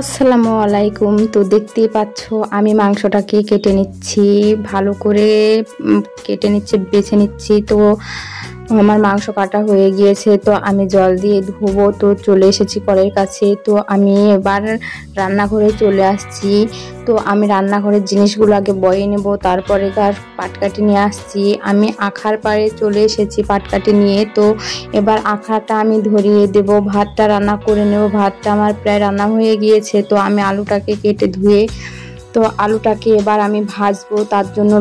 আসসালামু আলাইকুম। তো দেখতেই পাচ্ছ আমি মাংসটাকে কেটে নিচ্ছি, ভালো করে কেটে নিচ্ছি, বেছে নিচ্ছি। তো আমার মাংস কাটা হয়ে গিয়েছে, তো আমি জল দিয়ে ধুবো। তো চলে এসেছি কড়াইয়ের কাছে। তো আমি এবার রান্নাঘরে চলে আসছি। তো আমি রান্নাঘরের জিনিসগুলো আগে বয়ে নেব, তারপরে পাটকাঠি নিয়ে আসছি। আমি আখার পাড়ে চলে এসেছি পাটকাঠি নিয়ে। তো এবার আখাটা আমি ধরিয়ে দেব, ভাতটা রান্না করে নেব। ভাতটা আমার প্রায় রান্না হয়ে গিয়েছে। তো আমি আলুটাকে কেটে ধুয়ে, তো আলুটাকে এবার আমি ভাজবো। তার জন্য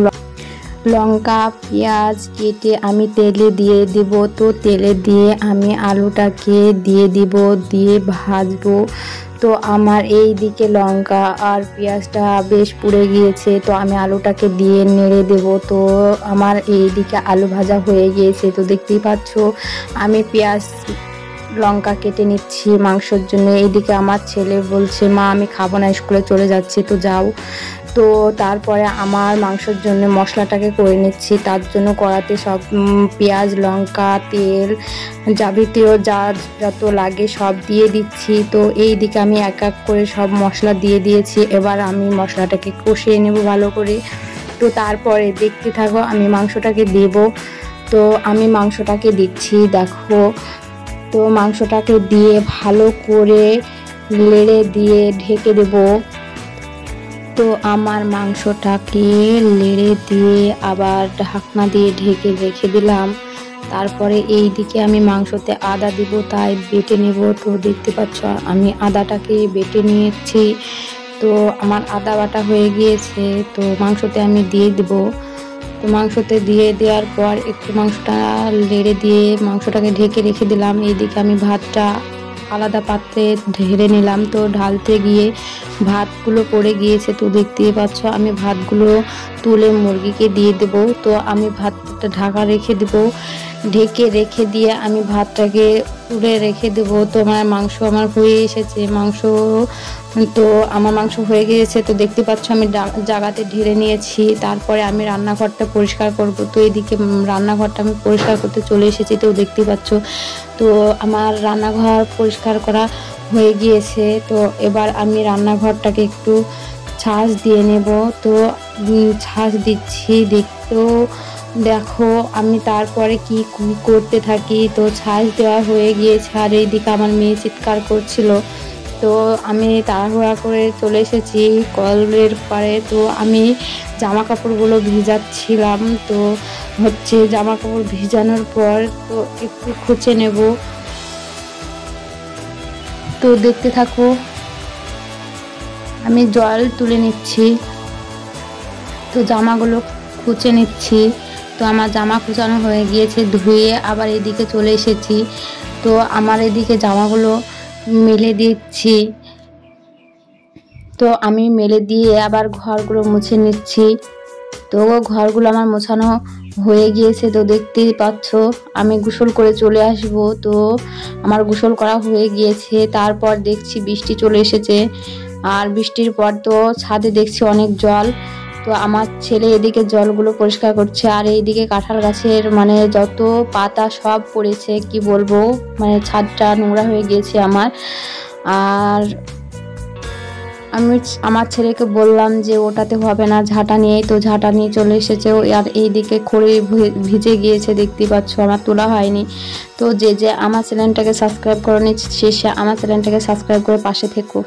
লঙ্কা পেঁয়াজ কেটে আমি তেলে দিয়ে দেব। তো তেলে দিয়ে আমি আলুটাকে দিয়ে দিব, দিয়ে ভাজবো। তো আমার এই দিকে লঙ্কা আর পেঁয়াজটা বেশ পুড়ে গিয়েছে, তো আমি আলুটাকে দিয়ে নেড়ে দেব। তো আমার এই দিকে আলু ভাজা হয়ে গিয়েছে। তো দেখতেই পাচ্ছ আমি পেঁয়াজ লঙ্কা কেটে নিচ্ছি মাংসের জন্য। এইদিকে আমার ছেলে বলছে, মা আমি খাবো না, স্কুলে চলে যাচ্ছি। তো যাও। তো তারপরে আমার মাংসের জন্য মশলাটাকে করে নিচ্ছি। তার জন্য কড়াতে সব পেঁয়াজ লঙ্কা তেল যাবতীয় যত লাগে সব দিয়ে দিচ্ছি। তো এই দিকে আমি এক এক করে সব মশলা দিয়ে দিয়েছি। এবার আমি মশলাটাকে কষিয়ে নেব ভালো করে। তো তারপরে দেখতে থাকো, আমি মাংসটাকে দেব। তো আমি মাংসটাকে দিচ্ছি, দেখো। তো মাংসটাকে দিয়ে ভালো করে নেড়ে দিয়ে ঢেকে দেব। তো আমার মাংসটাকে নেড়ে দিয়ে আবার ঢাকনা দিয়ে ঢেকে রেখে দিলাম। তারপরে এই দিকে আমি মাংসতে আদা দিব, তাই বেটে নেব। তো দেখতে পাচ্ছ আমি আদাটাকে বেটে নিয়েছি। তো আমার আদা বাটা হয়ে গিয়েছে। তো মাংসতে আমি দিয়ে দেব। তো মাংসতে দিয়ে দেওয়ার পর একটু মাংসটা নেড়ে দিয়ে মাংসটাকে ঢেকে রেখে দিলাম। এইদিকে আমি ভাতটা আলাদা পাত্রে ঢেলে নিলাম। তো ঢালতে গিয়ে ভাতগুলো পড়ে গিয়েছে। তো দেখতেই পাচ্ছ আমি ভাতগুলো তুলে মুরগিকে দিয়ে দেব। তো আমি ভাতটা ঢাকা রেখে দেব, ঢেকে রেখে দিয়ে আমি ভাতটাকে তুলে রেখে দেব। তো আমার মাংস আমার হয়ে এসেছে। তো আমার মাংস হয়ে গিয়েছে। তো দেখতে পাচ্ছ আমি জায়গাতে ঢেলে নিয়েছি। তারপরে আমি রান্নাঘরটা পরিষ্কার করব। তো এদিকে রান্নাঘরটা আমি পরিষ্কার করতে চলে এসেছি। তো দেখতে পাচ্ছ তো আমার রান্নাঘর পরিষ্কার করা হয়ে গিয়েছে। তো এবার আমি রান্নাঘরটাকে একটু ছাঁচ দিয়ে নেব। তো ছাঁচ দিচ্ছি, দেখতেও দেখো আমি তারপরে কি করতে থাকি। তো ছাঁচ দেওয়া হয়ে গিয়েছে। আর এইদিকে আমার মেয়ে চিৎকার করছিল। তো আমি তাড়াহুড়া করে চলে এসেছি কলের পাড়ে। তো আমি জামা কাপড়গুলো ভিজাচ্ছিলাম। তো জামা কাপড় ভিজানোর পর তো একটু খুঁচে নেব। তো দেখতে থাকো, আমি জল তুলে নিচ্ছি। তো জামাগুলো খুঁচে নিচ্ছি। তো আমার জামা কুচানো হয়ে গিয়েছে, ধুয়ে আবার এদিকে চলে এসেছি। তো আমার এদিকে জামাগুলো মেলে দিচ্ছি। তো আমি মেলে দিয়ে আবার ঘরগুলো মুছে নিচ্ছি। তো ঘরগুলো আমার মোছানো হয়ে গিয়েছে। তো দেখতেই পাচ্ছ আমি গোসল করে চলে আসব। তো আমার গোসল করা হয়ে গিয়েছে। তারপর দেখছি বৃষ্টি চলে এসেছে। আর বৃষ্টির পর তো ছাদে দেখছি অনেক জল। তো আমার ছেলে এদিকে জলগুলো পরিষ্কার করছে। আর এইদিকে কাঁঠাল গাছের যত পাতা সব পড়েছে, কি বলবো, ছাদটা নোংরা হয়ে গিয়েছে আমার। আর আমি আমার ছেলেকে বললাম যে ওটাতে হবে না, ঝাঁটা নিয়ে। তো ঝাঁটা নিয়ে চলে এসেছে। আর এইদিকে খড়ি ভিজে গিয়েছে, দেখতেই পাচ্ছ আমার তোলা হয়নি। তো যে আমার চ্যানেলটাকে সাবস্ক্রাইব করে নিচ্ছে, আমার চ্যানেলটাকে সাবস্ক্রাইব করে পাশে থেকো।